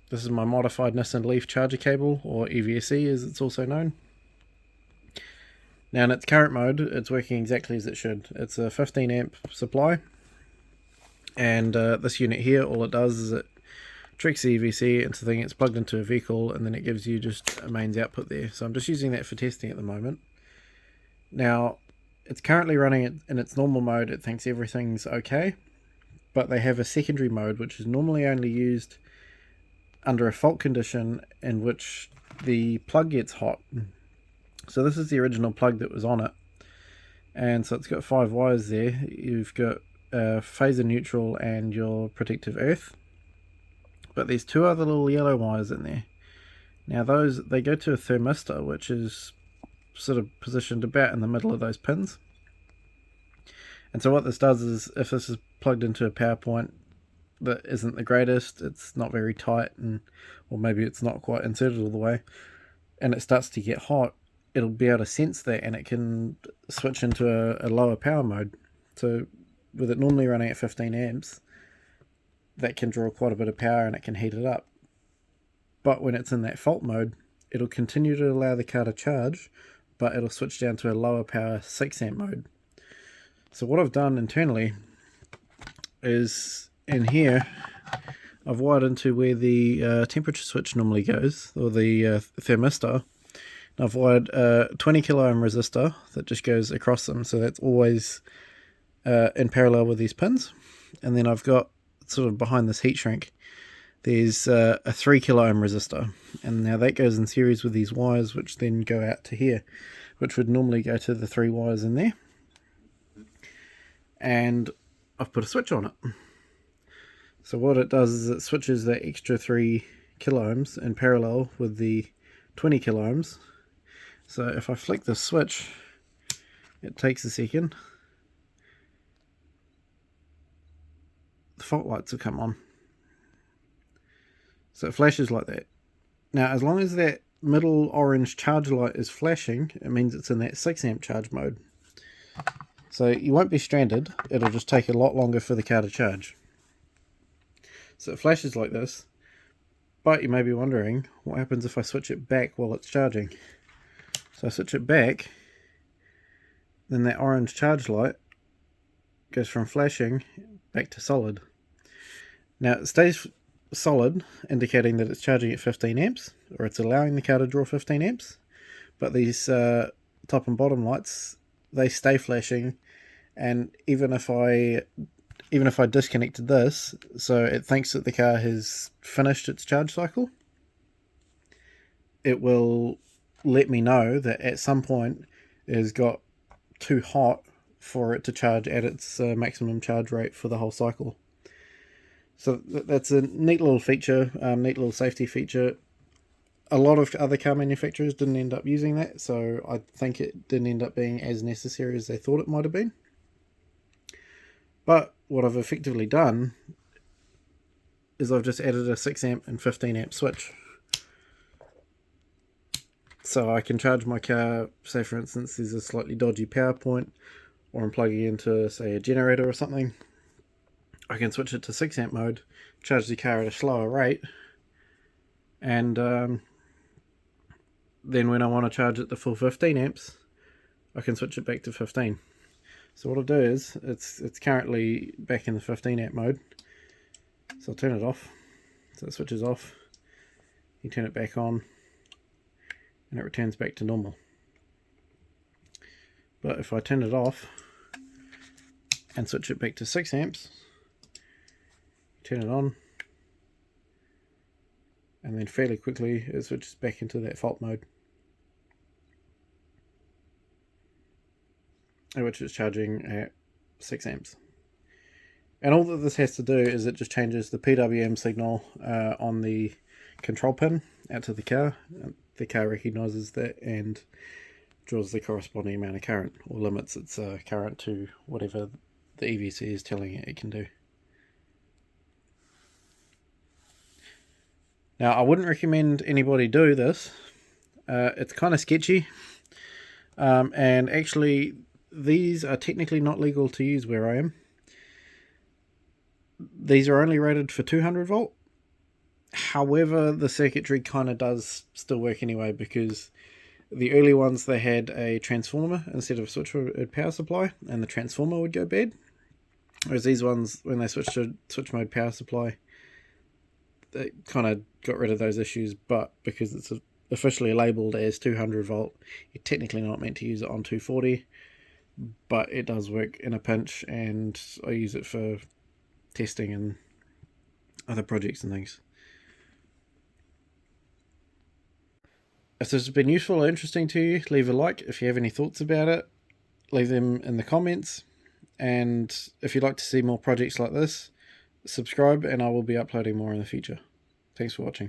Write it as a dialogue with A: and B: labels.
A: This is my modified Nissan Leaf charger cable, or EVSE as it's also known. Now in its current mode, it's working exactly as it should. It's a 15 amp supply, and this unit here, all it does is it tricks the EVSE into thinking it's plugged into a vehicle, and then it gives you just a mains output there. So I'm just using that for testing at the moment. Now, it's currently running it in its normal mode. It thinks everything's okay, but they have a secondary mode which is normally only used under a fault condition in which the plug gets hot. So this is the original plug that was on it, and so it's got 5 wires there. You've got phaser neutral and your protective earth, but there's 2 other little yellow wires in there. Now those, they go to a thermistor, which is sort of positioned about in the middle of those pins. And so what this does is, if this is plugged into a power point that isn't the greatest, it's not very tight, and or maybe it's not quite inserted all the way, and it starts to get hot, it'll be able to sense that, and it can switch into a lower power mode. So with it normally running at 15 amps, that can draw quite a bit of power and it can heat it up. But when it's in that fault mode, it'll continue to allow the car to charge, but it'll switch down to a lower power 6 amp mode. So what I've done internally is, in here I've wired into where the temperature switch normally goes, or the thermistor. I've wired a 20 kilo ohm resistor that just goes across them, so that's always in parallel with these pins. And then I've got, sort of behind this heat shrink, there's a 3 kilo ohm resistor, and now that goes in series with these wires, which then go out to here, which would normally go to the 3 wires in there. And I've put a switch on it. So what it does is it switches that extra 3 kilo ohms in parallel with the 20 kilo ohms. So if I flick the switch, it takes a second, the fault lights will come on. So it flashes like that. Now, as long as that middle orange charge light is flashing, it means it's in that 6 amp charge mode. So you won't be stranded, it'll just take a lot longer for the car to charge. So it flashes like this, but you may be wondering, what happens if I switch it back while it's charging? So I switch it back, then that orange charge light goes from flashing back to solid. Now it stays solid, indicating that it's charging at 15 amps, or it's allowing the car to draw 15 amps, but these top and bottom lights, they stay flashing, and even if I disconnected this, so it thinks that the car has finished its charge cycle, it will let me know that at some point it has got too hot for it to charge at its maximum charge rate for the whole cycle. So that's a neat little feature, neat little safety feature. A lot of other car manufacturers didn't end up using that, so I think it didn't end up being as necessary as they thought it might have been. But what I've effectively done is I've just added a 6 amp and 15 amp switch. So I can charge my car, say for instance there's a slightly dodgy power point, or I'm plugging into, say, a generator or something. I can switch it to 6 amp mode, charge the car at a slower rate, and then when I want to charge it the full 15 amps, I can switch it back to 15. So what I'll do is, it's currently back in the 15 amp mode, so I'll turn it off, so it switches off, you turn it back on, and it returns back to normal. But if I turn it off and switch it back to 6 amps, turn it on, and then fairly quickly it switches back into that fault mode, which is charging at 6 amps. And all that this has to do is it just changes the PWM signal on the control pin out to the car. The car recognizes that and draws the corresponding amount of current, or limits its current to whatever the EVC is telling it can do. Now, I wouldn't recommend anybody do this. It's kind of sketchy, and actually these are technically not legal to use where I am. These are only rated for 200 volt. However, the circuitry kind of does still work anyway, because the early ones, they had a transformer instead of a switch mode power supply, and the transformer would go bad. Whereas these ones, when they switched to switch mode power supply, they kind of got rid of those issues. But because it's officially labelled as 200 volt, you're technically not meant to use it on 240, but it does work in a pinch, and I use it for testing and other projects and things. If this has been useful or interesting to you, leave a like. If you have any thoughts about it, leave them in the comments. And if you'd like to see more projects like this, subscribe, and I will be uploading more in the future. Thanks for watching.